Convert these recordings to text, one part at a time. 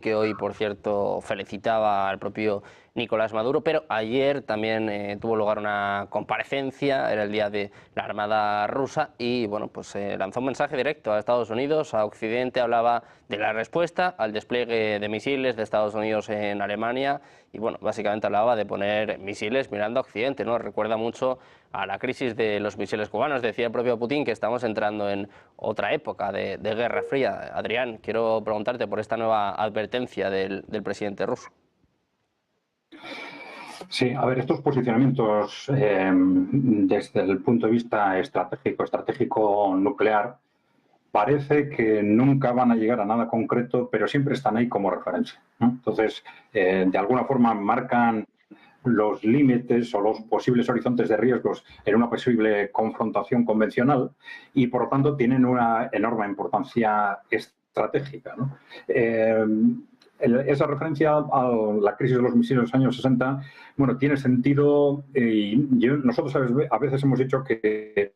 que hoy, por cierto, felicitaba al propio Nicolás Maduro, pero ayer también tuvo lugar una comparecencia, era el día de la Armada rusa, y bueno, pues lanzó un mensaje directo a Estados Unidos, a Occidente, hablaba de la respuesta al despliegue de misiles de Estados Unidos en Alemania, y bueno, básicamente hablaba de poner misiles mirando a Occidente, ¿no? Recuerda mucho a la crisis de los misiles cubanos. Decía el propio Putin que estamos entrando en otra época de Guerra Fría. Adrián, quiero preguntarte por esta nueva advertencia del presidente ruso. Sí, a ver, estos posicionamientos desde el punto de vista estratégico nuclear, parece que nunca van a llegar a nada concreto, pero siempre están ahí como referencia, ¿no? Entonces, de alguna forma marcan los límites o los posibles horizontes de riesgos en una posible confrontación convencional y, por lo tanto, tienen una enorme importancia estratégica, ¿no? Esa referencia a la crisis de los misiles de los años 60, bueno, tiene sentido y nosotros a veces hemos dicho que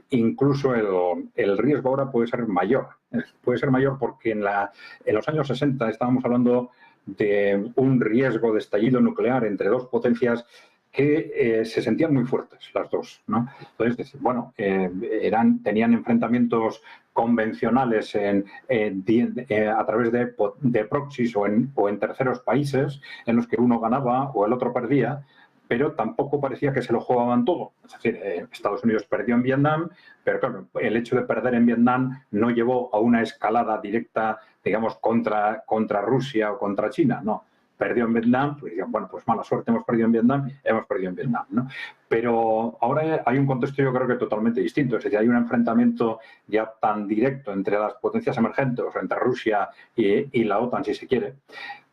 incluso el riesgo ahora puede ser mayor. Puede ser mayor porque en los años 60 estábamos hablando de un riesgo de estallido nuclear entre dos potencias que se sentían muy fuertes, las dos, ¿no? Entonces, bueno, tenían enfrentamientos convencionales a través de proxies o en terceros países en los que uno ganaba o el otro perdía, pero tampoco parecía que se lo jugaban todo. Es decir, Estados Unidos perdió en Vietnam, pero claro, el hecho de perder en Vietnam no llevó a una escalada directa, digamos, contra Rusia o contra China, no. Perdió en Vietnam, pues decían, bueno, pues mala suerte, hemos perdido en Vietnam, ¿no? Pero ahora hay un contexto, yo creo que totalmente distinto, es decir, hay un enfrentamiento ya tan directo entre las potencias emergentes, o sea, entre Rusia y la OTAN, si se quiere,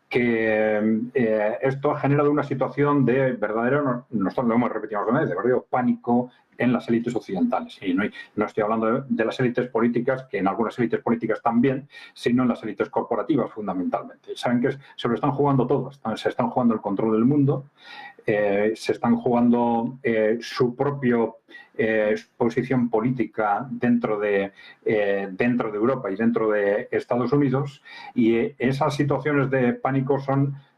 que esto ha generado una situación de verdadero, nosotros lo hemos repetido alguna vez, de verdadero pánico en las élites occidentales. Y no estoy hablando de las élites políticas, que en algunas élites políticas también, sino en las élites corporativas fundamentalmente. Saben que se lo están jugando todos, se están jugando el control del mundo, se están jugando su propia posición política dentro de Europa y dentro de Estados Unidos, y esas situaciones de pánico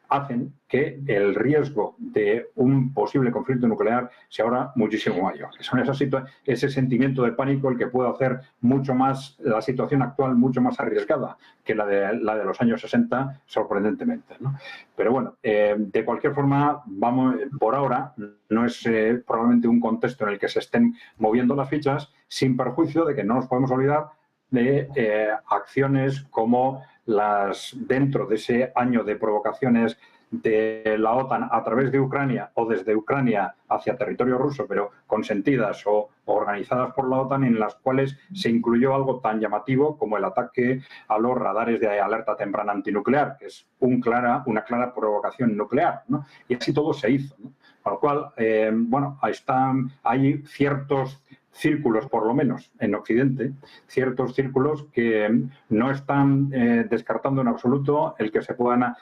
hacen que el riesgo de un posible conflicto nuclear sea ahora muchísimo mayor. Son ese sentimiento de pánico el que puede hacer mucho más la situación actual mucho más arriesgada que la de los años 60, sorprendentemente, ¿no? Pero bueno, de cualquier forma, por ahora, no es probablemente un contexto en el que se estén moviendo las fichas, sin perjuicio de que no nos podemos olvidar de acciones como dentro de ese año de provocaciones de la OTAN a través de Ucrania o desde Ucrania hacia territorio ruso, pero consentidas o organizadas por la OTAN, en las cuales se incluyó algo tan llamativo como el ataque a los radares de alerta temprana antinuclear, que es una clara provocación nuclear, ¿no? Y así todo se hizo, ¿no? Con lo cual, bueno, hay ciertos círculos, por lo menos en Occidente, ciertos círculos que no están descartando en absoluto el que se puedan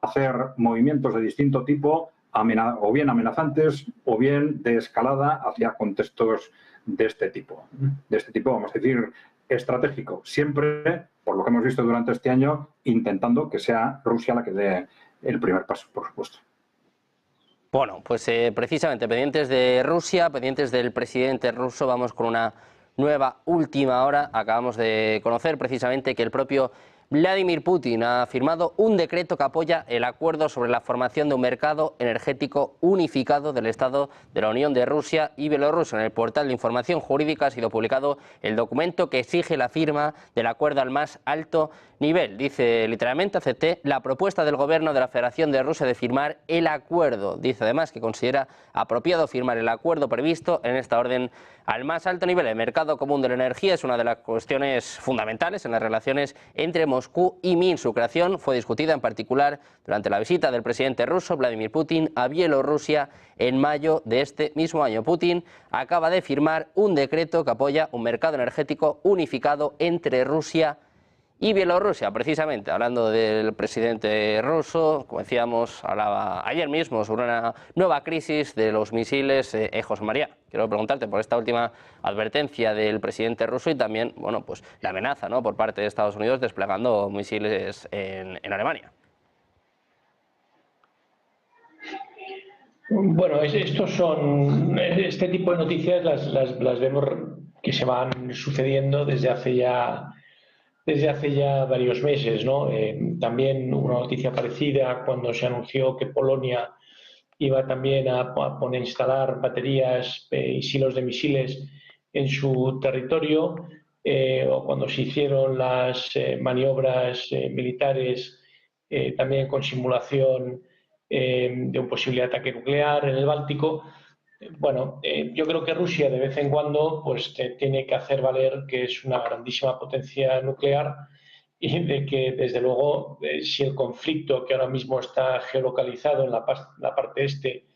hacer movimientos de distinto tipo, o bien amenazantes o bien de escalada hacia contextos de este tipo, vamos a decir, estratégico, siempre, por lo que hemos visto durante este año, intentando que sea Rusia la que dé el primer paso, por supuesto. Bueno, pues precisamente pendientes de Rusia, pendientes del presidente ruso, vamos con una nueva última hora. Acabamos de conocer precisamente que el propio Vladimir Putin ha firmado un decreto que apoya el acuerdo sobre la formación de un mercado energético unificado del Estado de la Unión de Rusia y Bielorrusia. En el portal de información jurídica ha sido publicado el documento que exige la firma del acuerdo al más alto nivel. Dice literalmente, acepté la propuesta del gobierno de la Federación de Rusia de firmar el acuerdo. Dice además que considera apropiado firmar el acuerdo previsto en esta orden al más alto nivel. El mercado común de la energía es una de las cuestiones fundamentales en las relaciones entre Moscú y Minsk. Su creación fue discutida en particular durante la visita del presidente ruso Vladimir Putin a Bielorrusia en mayo de este mismo año. Putin acaba de firmar un decreto que apoya un mercado energético unificado entre Rusia Y Bielorrusia, precisamente, hablando del presidente ruso, como decíamos, hablaba ayer mismo sobre una nueva crisis de los misiles. José María, quiero preguntarte por esta última advertencia del presidente ruso y también, bueno, pues la amenaza, ¿no?, por parte de Estados Unidos desplegando misiles en Alemania. Bueno, este tipo de noticias las vemos que se van sucediendo desde hace ya varios meses, ¿no? También una noticia parecida cuando se anunció que Polonia iba también a instalar baterías y silos de misiles en su territorio, o cuando se hicieron las maniobras militares también con simulación de un posible ataque nuclear en el Báltico. Bueno, yo creo que Rusia de vez en cuando pues tiene que hacer valer que es una grandísima potencia nuclear y de que, desde luego, si el conflicto que ahora mismo está geolocalizado en la parte este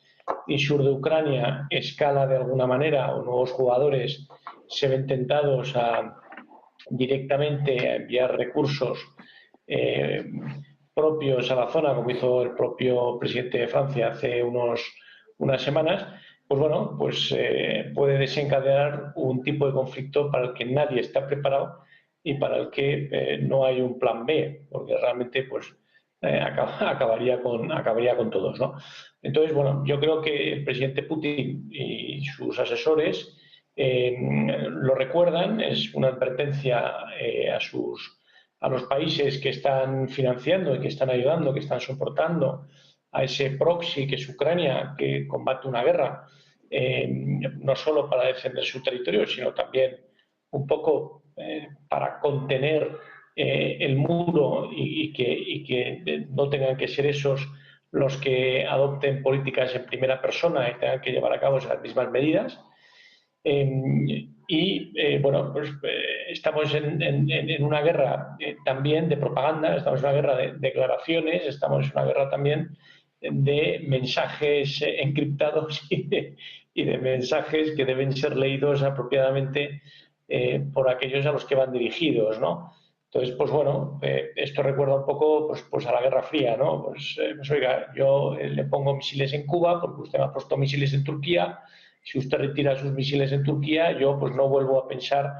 y sur de Ucrania escala de alguna manera o nuevos jugadores se ven tentados a directamente enviar recursos propios a la zona, como hizo el propio presidente de Francia hace unas semanas, pues bueno, pues puede desencadenar un tipo de conflicto para el que nadie está preparado y para el que no hay un plan B, porque realmente pues acabaría con todos, ¿no? Entonces, bueno, yo creo que el presidente Putin y sus asesores lo recuerdan, es una advertencia a los países que están financiando y que están ayudando, que están soportando a ese proxy que es Ucrania, que combate una guerra, no solo para defender su territorio, sino también un poco para contener el muro y que no tengan que ser esos los que adopten políticas en primera persona y tengan que llevar a cabo esas mismas medidas. Bueno, pues estamos en una guerra también de propaganda, estamos en una guerra de declaraciones, estamos en una guerra también de mensajes encriptados y de mensajes que deben ser leídos apropiadamente por aquellos a los que van dirigidos, ¿no? Entonces, pues bueno, esto recuerda un poco pues a la Guerra Fría, ¿no? Pues oiga, yo le pongo misiles en Cuba porque usted me ha puesto misiles en Turquía. Si usted retira sus misiles en Turquía, yo pues no vuelvo a pensar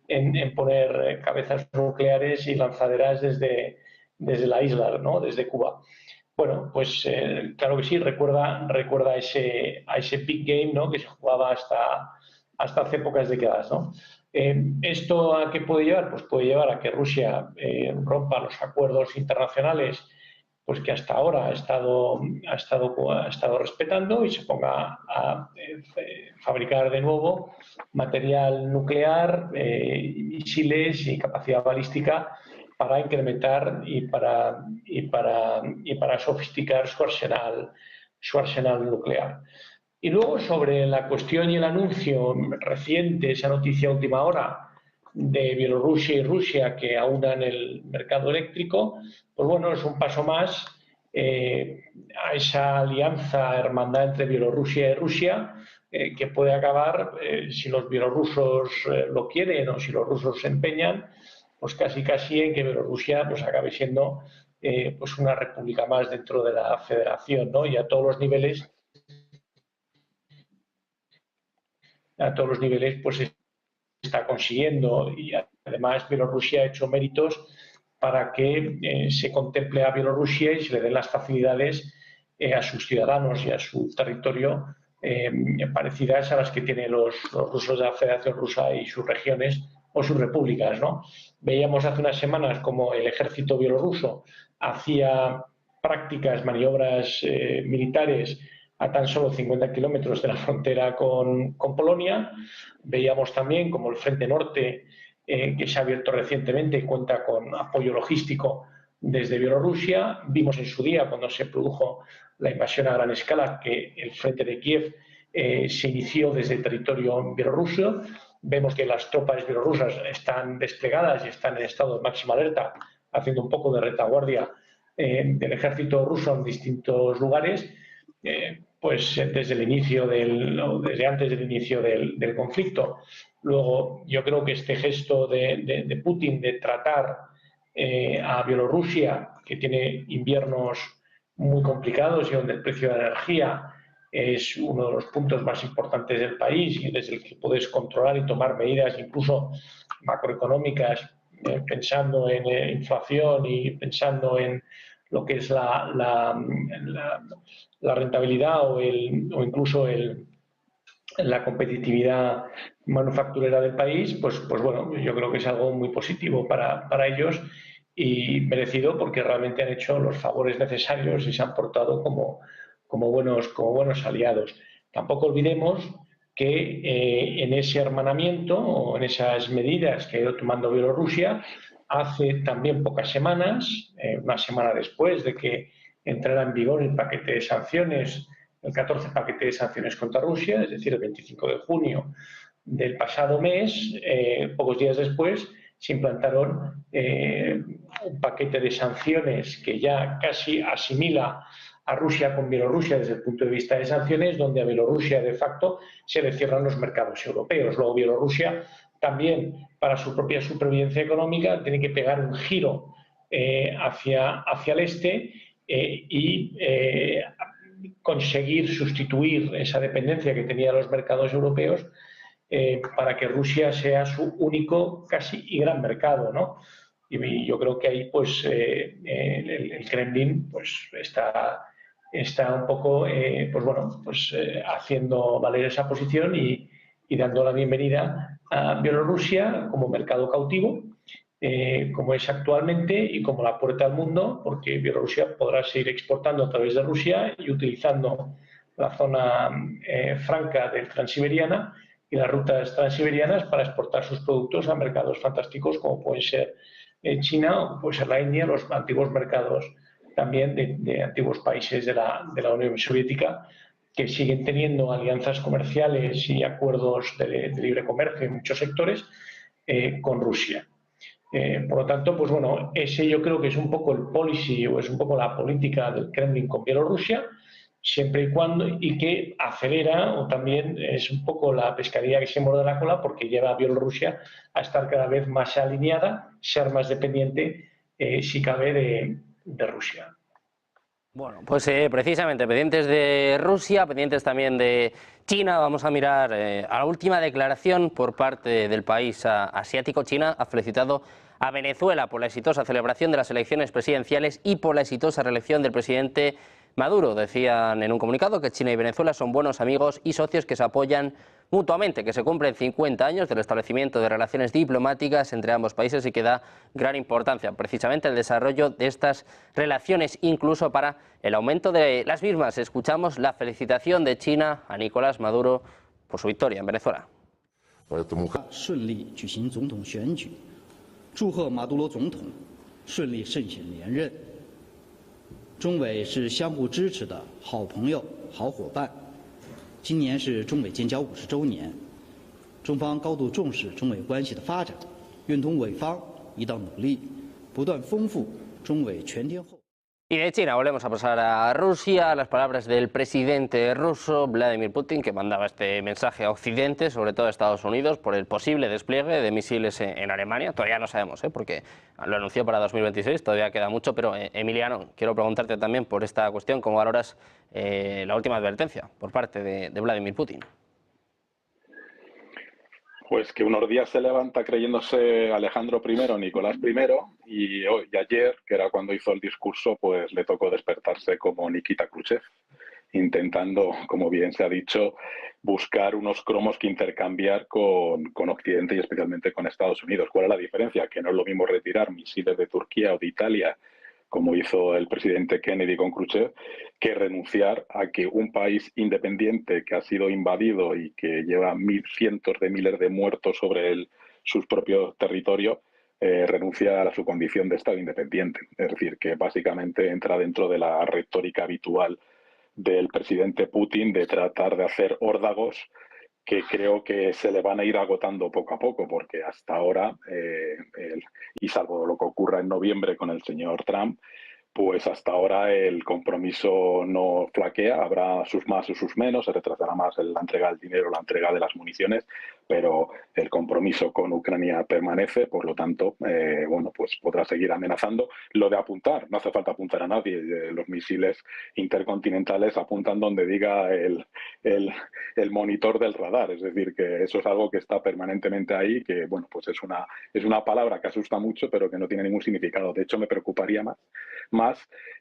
en poner cabezas nucleares y lanzaderas desde la isla, ¿no?, desde Cuba. Bueno, pues claro que sí, recuerda a ese big game, ¿no?, que se jugaba hasta hace pocas décadas, ¿no? ¿Esto a qué puede llevar? Pues puede llevar a que Rusia rompa los acuerdos internacionales pues que hasta ahora ha estado respetando y se ponga a fabricar de nuevo material nuclear, misiles y capacidad balística para incrementar y para sofisticar su arsenal nuclear. Y luego, sobre la cuestión y el anuncio reciente, esa noticia última hora de Bielorrusia y Rusia que aunan el mercado eléctrico, pues bueno, es un paso más a esa alianza, hermandad entre Bielorrusia y Rusia, que puede acabar, si los bielorrusos lo quieren o si los rusos se empeñan, pues casi en que Bielorrusia pues acabe siendo pues una república más dentro de la federación, ¿no? Y a todos los niveles pues se está consiguiendo, y además Bielorrusia ha hecho méritos para que se contemple a Bielorrusia y se le den las facilidades a sus ciudadanos y a su territorio parecidas a las que tienen los rusos de la Federación Rusa y sus regiones o sus repúblicas, ¿no? Veíamos hace unas semanas como el ejército bielorruso hacía prácticas, maniobras militares a tan solo 50 kilómetros de la frontera con Polonia. Veíamos también como el Frente Norte, que se ha abierto recientemente y cuenta con apoyo logístico desde Bielorrusia. Vimos en su día, cuando se produjo la invasión a gran escala, que el Frente de Kiev se inició desde el territorio bielorruso. Vemos que las tropas bielorrusas están desplegadas y están en estado de máxima alerta, haciendo un poco de retaguardia del ejército ruso en distintos lugares. Pues desde antes del inicio del conflicto. Luego, yo creo que este gesto de Putin de tratar a Bielorrusia, que tiene inviernos muy complicados y donde el precio de la energía es uno de los puntos más importantes del país y desde el que puedes controlar y tomar medidas incluso macroeconómicas, pensando en inflación y pensando en lo que es la rentabilidad o incluso la competitividad manufacturera del país, pues bueno, yo creo que es algo muy positivo para ellos y merecido porque realmente han hecho los favores necesarios y se han portado como buenos aliados. Tampoco olvidemos que en ese hermanamiento o en esas medidas que ha ido tomando Bielorrusia, hace también pocas semanas, una semana después de que entrara en vigor el paquete de sanciones, el 14 paquete de sanciones contra Rusia, es decir, el 25 de junio del pasado mes, pocos días después, se implantaron un paquete de sanciones que ya casi asimila a Rusia con Bielorrusia desde el punto de vista de sanciones, donde a Bielorrusia de facto se le cierran los mercados europeos. Luego Bielorrusia también, para su propia supervivencia económica, tiene que pegar un giro hacia el este y conseguir sustituir esa dependencia que tenía de los mercados europeos para que Rusia sea su único casi y gran mercado, ¿no? Y yo creo que ahí pues el Kremlin pues está un poco haciendo valer esa posición y dando la bienvenida a Bielorrusia como mercado cautivo, como es actualmente y como la puerta al mundo, porque Bielorrusia podrá seguir exportando a través de Rusia y utilizando la zona franca del Transiberiana y las rutas transiberianas para exportar sus productos a mercados fantásticos como pueden ser China o puede ser la India, los antiguos mercados también de antiguos países de la Unión Soviética que siguen teniendo alianzas comerciales y acuerdos de libre comercio en muchos sectores con Rusia. Por lo tanto, pues bueno, ese yo creo que es un poco el policy o es un poco la política del Kremlin con Bielorrusia, siempre y cuando, y que acelera o también es un poco la pescadilla que se muerde la cola porque lleva a Bielorrusia a estar cada vez más alineada, ser más dependiente, si cabe, de Rusia. Bueno, pues precisamente pendientes de Rusia, pendientes también de China, vamos a mirar a la última declaración por parte del país asiático. China ha felicitado a Venezuela por la exitosa celebración de las elecciones presidenciales y por la exitosa reelección del presidente Maduro. Decían en un comunicado que China y Venezuela son buenos amigos y socios que se apoyan mutuamente, que se cumplen 50 años del establecimiento de relaciones diplomáticas entre ambos países y que da gran importancia precisamente al desarrollo de estas relaciones, incluso para el aumento de las mismas. Escuchamos la felicitación de China a Nicolás Maduro por su victoria en Venezuela. 顺利举行总统选举，祝贺马杜罗总统顺利胜选连任。中美是相互支持的好朋友、好伙伴。今年是中美建交50周年，中方高度重视中美关系的发展，愿同美方一道努力，不断丰富中美全天候。 Y de China volvemos a pasar a Rusia, las palabras del presidente ruso Vladimir Putin, que mandaba este mensaje a Occidente, sobre todo a Estados Unidos, por el posible despliegue de misiles en Alemania. Todavía no sabemos, porque lo anunció para 2026, todavía queda mucho, pero Emiliano, quiero preguntarte también por esta cuestión, ¿cómo valoras la última advertencia por parte de Vladimir Putin? Pues que unos días se levanta creyéndose Alejandro I, Nicolás I, y ayer, que era cuando hizo el discurso, pues le tocó despertarse como Nikita Khrushchev, intentando, como bien se ha dicho, buscar unos cromos que intercambiar con Occidente y especialmente con Estados Unidos. ¿Cuál es la diferencia? Que no es lo mismo retirar misiles de Turquía o de Italia, como hizo el presidente Kennedy con Khrushchev, que renunciar a que un país independiente que ha sido invadido y que lleva cientos de miles de muertos sobre sus propios territorios, renuncia a su condición de Estado independiente. Es decir, que básicamente entra dentro de la retórica habitual del presidente Putin de tratar de hacer órdagos que creo que se le van a ir agotando poco a poco, porque hasta ahora, y salvo lo que ocurra en noviembre con el señor Trump, pues hasta ahora el compromiso no flaquea, habrá sus más o sus menos, se retrasará más la entrega del dinero, la entrega de las municiones, pero el compromiso con Ucrania permanece, por lo tanto, bueno, pues podrá seguir amenazando. Lo de apuntar, no hace falta apuntar a nadie, los misiles intercontinentales apuntan donde diga el monitor del radar, es decir, que eso es algo que está permanentemente ahí, que bueno, pues es una palabra que asusta mucho, pero que no tiene ningún significado. De hecho, me preocuparía más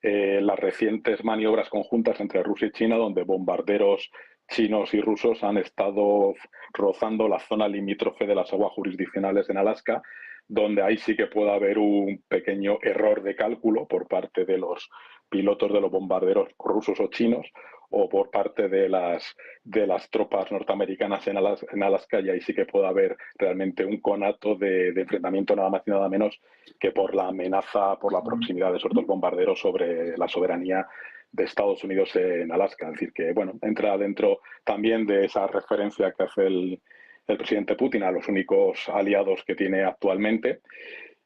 las recientes maniobras conjuntas entre Rusia y China, donde bombarderos chinos y rusos han estado rozando la zona limítrofe de las aguas jurisdiccionales en Alaska, donde ahí sí que puede haber un pequeño error de cálculo por parte de los pilotos de los bombarderos rusos o chinos, o por parte de las tropas norteamericanas en Alaska, y ahí sí que puede haber realmente un conato de enfrentamiento nada más y nada menos que por la amenaza, por la proximidad de esos dos bombarderos sobre la soberanía de Estados Unidos en Alaska. Es decir, que bueno, entra dentro también de esa referencia que hace el presidente Putin a los únicos aliados que tiene actualmente.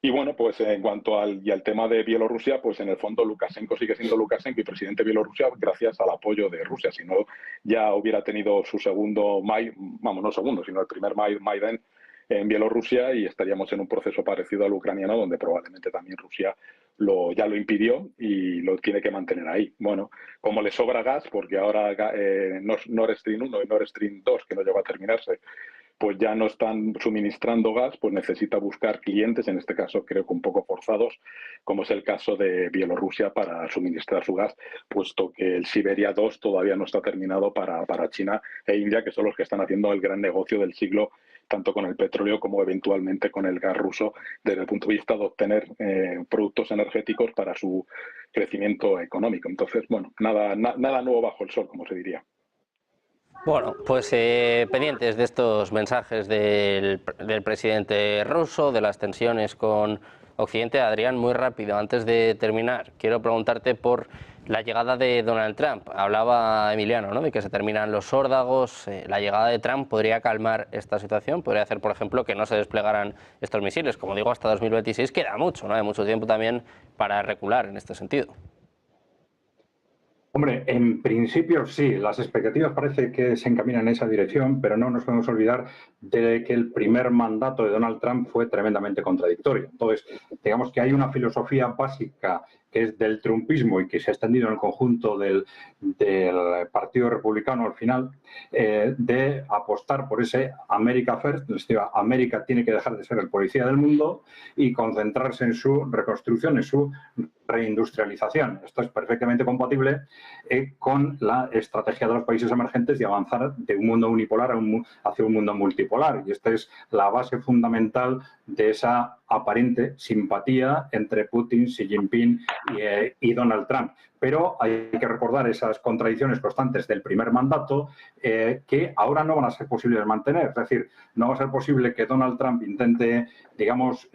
Y bueno, pues en cuanto al tema de Bielorrusia, pues en el fondo Lukashenko sigue siendo Lukashenko y presidente de Bielorrusia gracias al apoyo de Rusia. Si no, ya hubiera tenido su segundo no segundo, sino el primer Maidan en Bielorrusia, y estaríamos en un proceso parecido al ucraniano, donde probablemente también Rusia ya lo impidió y lo tiene que mantener ahí. Bueno, como le sobra gas, porque ahora Nord Stream 1 y Nord Stream 2, que no llegó a terminarse, pues ya no están suministrando gas, pues necesita buscar clientes, en este caso creo que un poco forzados, como es el caso de Bielorrusia, para suministrar su gas, puesto que el Siberia 2 todavía no está terminado para China e India, que son los que están haciendo el gran negocio del siglo, tanto con el petróleo como eventualmente con el gas ruso, desde el punto de vista de obtener productos energéticos para su crecimiento económico. Entonces, bueno, nada nuevo bajo el sol, como se diría. Bueno, pues pendientes de estos mensajes del presidente ruso, de las tensiones con Occidente. Adrián, muy rápido, antes de terminar, quiero preguntarte por la llegada de Donald Trump. Hablaba Emiliano, ¿no?, de que se terminan los órdagos. La llegada de Trump podría calmar esta situación, podría hacer, por ejemplo, que no se desplegaran estos misiles. Como digo, hasta 2026 queda mucho, ¿no? Hay mucho tiempo también para recular en este sentido. Hombre, en principio sí, las expectativas parece que se encaminan en esa dirección, pero no nos podemos olvidar de que el primer mandato de Donald Trump fue tremendamente contradictorio. Entonces, digamos que hay una filosofía básica que es del trumpismo y que se ha extendido en el conjunto del Partido Republicano al final, de apostar por ese America First. América tiene que dejar de ser el policía del mundo y concentrarse en su reconstrucción, en su reindustrialización. Esto es perfectamente compatible con la estrategia de los países emergentes de avanzar de un mundo unipolar hacia un mundo multipolar. Y esta es la base fundamental de esa aparente simpatía entre Putin, Xi Jinping y Donald Trump. Pero hay que recordar esas contradicciones constantes del primer mandato que ahora no van a ser posibles de mantener. Es decir, no va a ser posible que Donald Trump intente, digamos,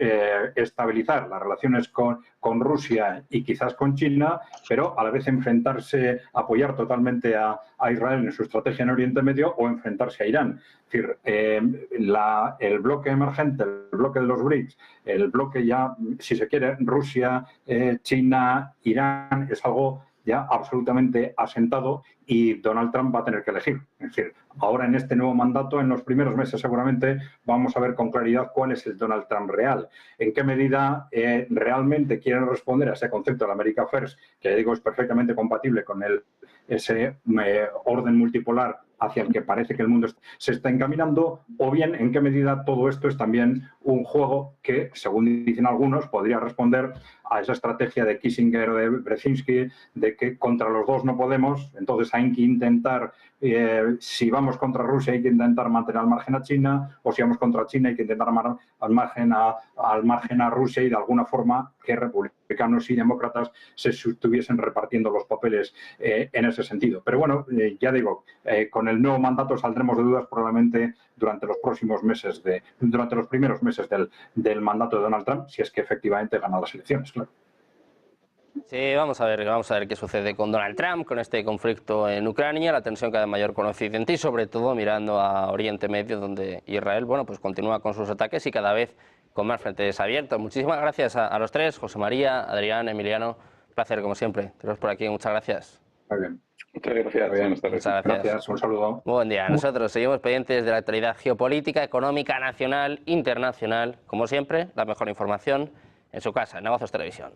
estabilizar las relaciones con Rusia y quizás con China, pero a la vez enfrentarse, apoyar totalmente a Israel en su estrategia en Oriente Medio o enfrentarse a Irán. Es decir, el bloque emergente, el bloque de los BRICS, el bloque ya, si se quiere, Rusia, China, Irán, es algo ya absolutamente asentado y Donald Trump va a tener que elegir. Es decir, ahora en este nuevo mandato, en los primeros meses seguramente, vamos a ver con claridad cuál es el Donald Trump real. En qué medida realmente quieren responder a ese concepto de America First, que digo es perfectamente compatible con ese orden multipolar hacia el que parece que el mundo se está encaminando, o bien en qué medida todo esto es también un juego que, según dicen algunos, podría responder a esa estrategia de Kissinger o de Brzezinski de que contra los dos no podemos, entonces hay que intentar, si vamos contra Rusia hay que intentar mantener al margen a China, o si vamos contra China hay que intentar al margen a Rusia, y de alguna forma que republicanos y demócratas se estuviesen repartiendo los papeles en ese sentido. Pero bueno, ya digo, con el nuevo mandato saldremos de dudas probablemente durante los próximos meses, durante los primeros meses del mandato de Donald Trump, si es que efectivamente gana las elecciones, claro. Sí, vamos a ver qué sucede con Donald Trump, con este conflicto en Ucrania, la tensión cada vez mayor con Occidente y sobre todo mirando a Oriente Medio, donde Israel, bueno, pues continúa con sus ataques y cada vez con más frentes abiertos. Muchísimas gracias a los tres, José María, Adrián, Emiliano, placer como siempre. Tenemos por aquí, muchas gracias. Muy bien. Muchas gracias. Bien, Muchas gracias. Gracias, un saludo. Buen día. Nosotros seguimos pendientes de la actualidad geopolítica, económica, nacional, internacional. Como siempre, la mejor información en su casa, en Negocios Televisión.